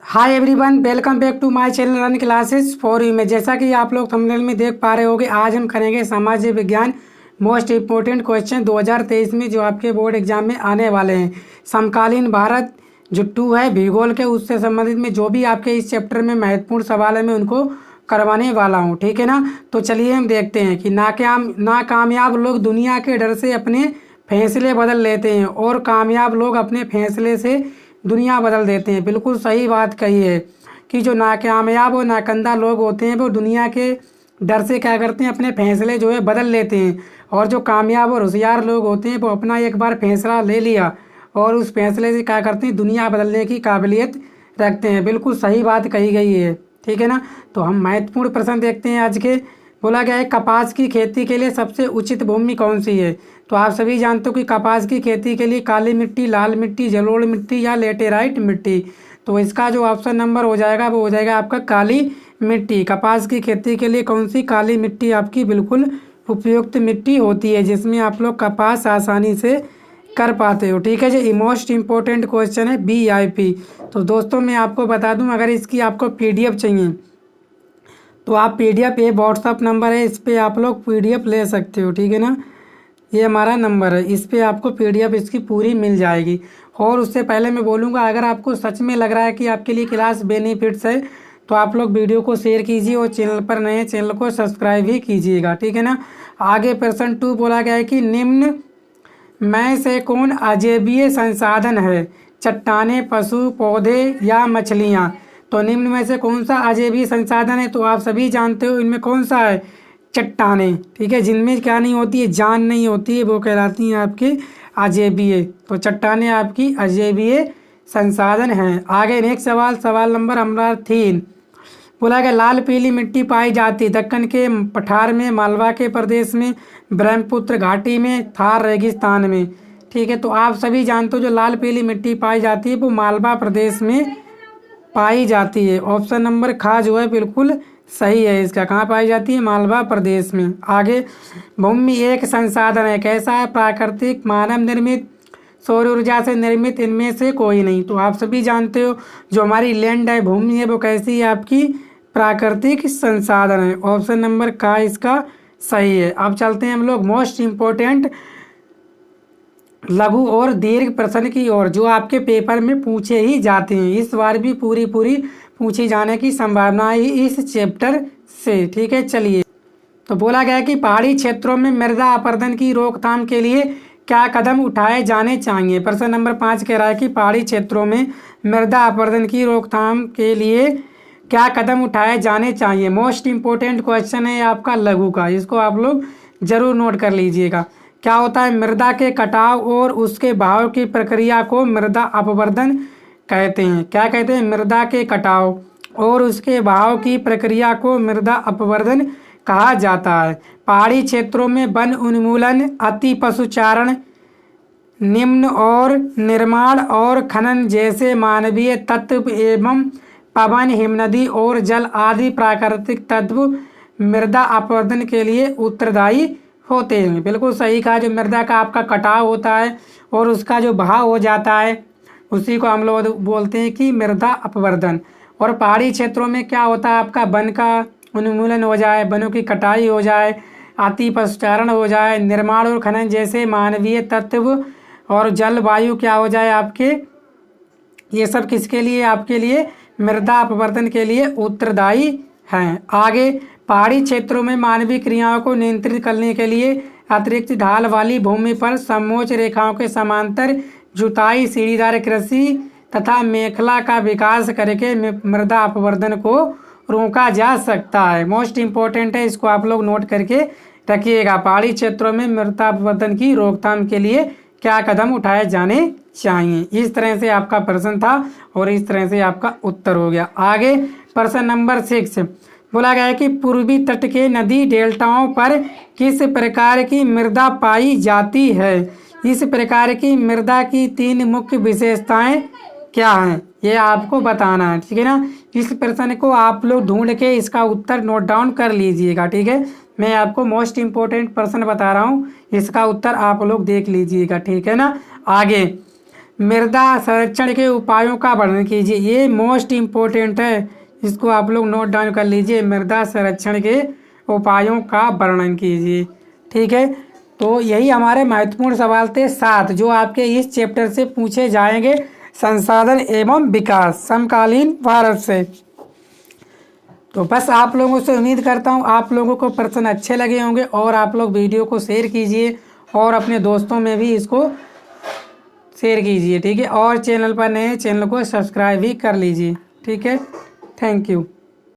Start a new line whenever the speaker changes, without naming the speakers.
Hi everyone, welcome back to my channel run classes for you में। जैसा कि आप लोग थंबनेल में देख पा रहे होंगे, आज हम करेंगे सामाजिक विज्ञान मोस्ट इम्पोर्टेंट क्वेश्चन 2023 में जो आपके बोर्ड एग्जाम में आने वाले हैं। समकालीन भारत जो 2 है भूगोल के, उससे संबंधित में जो भी आपके इस चैप्टर में महत्वपूर्ण सवाल है मैं उनको करवाने वाला हूँ, ठीक है ना। तो चलिए हम देखते हैं कि नाकामयाब लोग दुनिया के डर से अपने फैसले बदल लेते हैं और कामयाब लोग अपने फैसले से दुनिया बदल देते हैं। बिल्कुल सही बात कही है कि जो नाकामयाब और नाकंदा लोग होते हैं वो दुनिया के डर से क्या करते हैं, अपने फैसले जो है बदल लेते हैं। और जो कामयाब और होशियार लोग होते हैं वो अपना एक बार फैसला ले लिया और उस फैसले से क्या करते हैं, दुनिया बदलने की काबिलियत रखते हैं। बिल्कुल सही बात कही गई है, ठीक है ना। तो हम महत्वपूर्ण प्रश्न देखते हैं आज के। बोला गया है कपास की खेती के लिए सबसे उचित भूमि कौन सी है। तो आप सभी जानते हो कि कपास की खेती के लिए काली मिट्टी, लाल मिट्टी, जलोढ़ मिट्टी या लेटेराइट मिट्टी। तो इसका जो ऑप्शन नंबर हो जाएगा वो हो जाएगा आपका काली मिट्टी। कपास की खेती के लिए कौन सी काली मिट्टी आपकी बिल्कुल उपयुक्त मिट्टी होती है, जिसमें आप लोग कपास आसानी से कर पाते हो, ठीक है जी। मोस्ट इम्पोर्टेंट क्वेश्चन है BIP। तो दोस्तों मैं आपको बता दूं, अगर इसकी आपको PDF चाहिए तो आप PDF, ये व्हाट्सअप नंबर है, इस पर आप लोग PDF ले सकते हो, ठीक है ना। ये हमारा नंबर है, इस पर आपको PDF इसकी पूरी मिल जाएगी। और उससे पहले मैं बोलूँगा, अगर आपको सच में लग रहा है कि आपके लिए क्लास बेनिफिट्स है तो आप लोग वीडियो को शेयर कीजिए और चैनल पर नए चैनल को सब्सक्राइब भी कीजिएगा, ठीक है ना। आगे प्रश्न 2 बोला गया है कि निम्न में से कौन अजैबीय संसाधन है, चट्टाने, पशु, पौधे या मछलियाँ। तो निम्न में से कौन सा अजैबीय संसाधन है, तो आप सभी जानते हो इनमें कौन सा है, चट्टाने, ठीक है। जिनमें क्या नहीं होती है, जान नहीं होती है, वो कहलाती हैं आपकी अजैबीय। तो चट्टाने आपकी अजैबीय संसाधन हैं। आगे नेक्स्ट सवाल नंबर हमारा 3 बोला गया लाल पीली मिट्टी पाई जाती है दक्कन के पठार में, मालवा के प्रदेश में, ब्रह्मपुत्र घाटी में, थार रेगिस्तान में, ठीक है। तो आप सभी जानते हो जो लाल पीली मिट्टी पाई जाती है वो मालवा प्रदेश में पाई जाती है। ऑप्शन नंबर खा जो है बिल्कुल सही है इसका। कहाँ पाई जाती है, मालवा प्रदेश में। आगे भूमि एक संसाधन है, कैसा है, प्राकृतिक, मानव निर्मित, सौर ऊर्जा से निर्मित, इनमें से कोई नहीं। तो आप सभी जानते हो जो हमारी लैंड है, भूमि है, वो कैसी है, आपकी प्राकृतिक संसाधन है। ऑप्शन नंबर का इसका सही है। अब चलते हैं हम लोग मोस्ट इम्पोर्टेंट लघु और दीर्घ प्रश्न की ओर, जो आपके पेपर में पूछे ही जाते हैं। इस बार भी पूरी पूछी जाने की संभावना है इस चैप्टर से, ठीक है। चलिए, तो बोला गया कि पहाड़ी क्षेत्रों में मृदा अपरदन की रोकथाम के लिए क्या कदम उठाए जाने चाहिए। प्रश्न नंबर 5 कह रहा है कि पहाड़ी क्षेत्रों में मृदा अपरदन की रोकथाम के लिए क्या कदम उठाए जाने चाहिए। मोस्ट इम्पोर्टेंट क्वेश्चन है आपका लघु का, इसको आप लोग जरूर नोट कर लीजिएगा। क्या होता है, मृदा के कटाव और उसके बहाव की प्रक्रिया को मृदा अपवर्तन कहते हैं। क्या कहते हैं, मृदा के कटाव और उसके बहाव की प्रक्रिया को मृदा अपवर्तन कहा जाता है। पहाड़ी क्षेत्रों में वन उन्मूलन, अति पशुचारण, निम्न और निर्माण और खनन जैसे मानवीय तत्व एवं पवन, हिमनदी और जल आदि प्राकृतिक तत्व मृदा अपवर्तन के लिए उत्तरदायी होते हैं। बिल्कुल सही कहा। जो मृदा का आपका कटाव होता है और उसका जो बहाव हो जाता है उसी को हम लोग बोलते हैं कि मृदा अपवर्तन। और पहाड़ी क्षेत्रों में क्या होता है, आपका वन का उन्मूलन हो जाए, वनों की कटाई हो जाए, अति पशुचारण हो जाए, निर्माण और खनन जैसे मानवीय तत्व और जलवायु क्या हो जाए आपके, ये सब किसके लिए, आपके लिए मृदा अपवर्तन के लिए उत्तरदायी हैं। आगे पहाड़ी क्षेत्रों में मानवीय क्रियाओं को नियंत्रित करने के लिए अतिरिक्त ढाल वाली भूमि पर समोच्च रेखाओं के समांतर जुताई, सीढ़ीदार कृषि तथा मेखला का विकास करके मृदा अपवर्तन को रोका जा सकता है। मोस्ट इम्पोर्टेंट है, इसको आप लोग नोट करके रखिएगा। पहाड़ी क्षेत्रों में मृदा अपवर्तन की रोकथाम के लिए क्या कदम उठाए जाने चाहिए। इस तरह से आपका प्रश्न था और इस तरह से आपका उत्तर हो गया। आगे प्रश्न नंबर 6 बोला गया है कि पूर्वी तट के नदी डेल्टाओं पर किस प्रकार की मृदा पाई जाती है। इस प्रकार की मृदा की 3 मुख्य विशेषताएं क्या हैं, ये आपको बताना है, ठीक है ना। इस प्रश्न को आप लोग ढूंढ के इसका उत्तर नोट डाउन कर लीजिएगा, ठीक है। मैं आपको मोस्ट इम्पोर्टेंट प्रश्न बता रहा हूँ, इसका उत्तर आप लोग देख लीजिएगा, ठीक है ना। आगे मृदा संरक्षण के उपायों का वर्णन कीजिए। ये मोस्ट इम्पोर्टेंट है, इसको आप लोग नोट डाउन कर लीजिए। मृदा संरक्षण के उपायों का वर्णन कीजिए। ठीक है, तो यही हमारे महत्वपूर्ण सवाल थे 7 जो आपके इस चैप्टर से पूछे जाएंगे, संसाधन एवं विकास समकालीन भारत से। तो बस आप लोगों से उम्मीद करता हूँ आप लोगों को प्रश्न अच्छे लगे होंगे और आप लोग वीडियो को शेयर कीजिए और अपने दोस्तों में भी इसको शेयर कीजिए। ठीक है, और चैनल पर नए चैनल को सब्सक्राइब भी कर लीजिए। ठीक है, थैंक यू।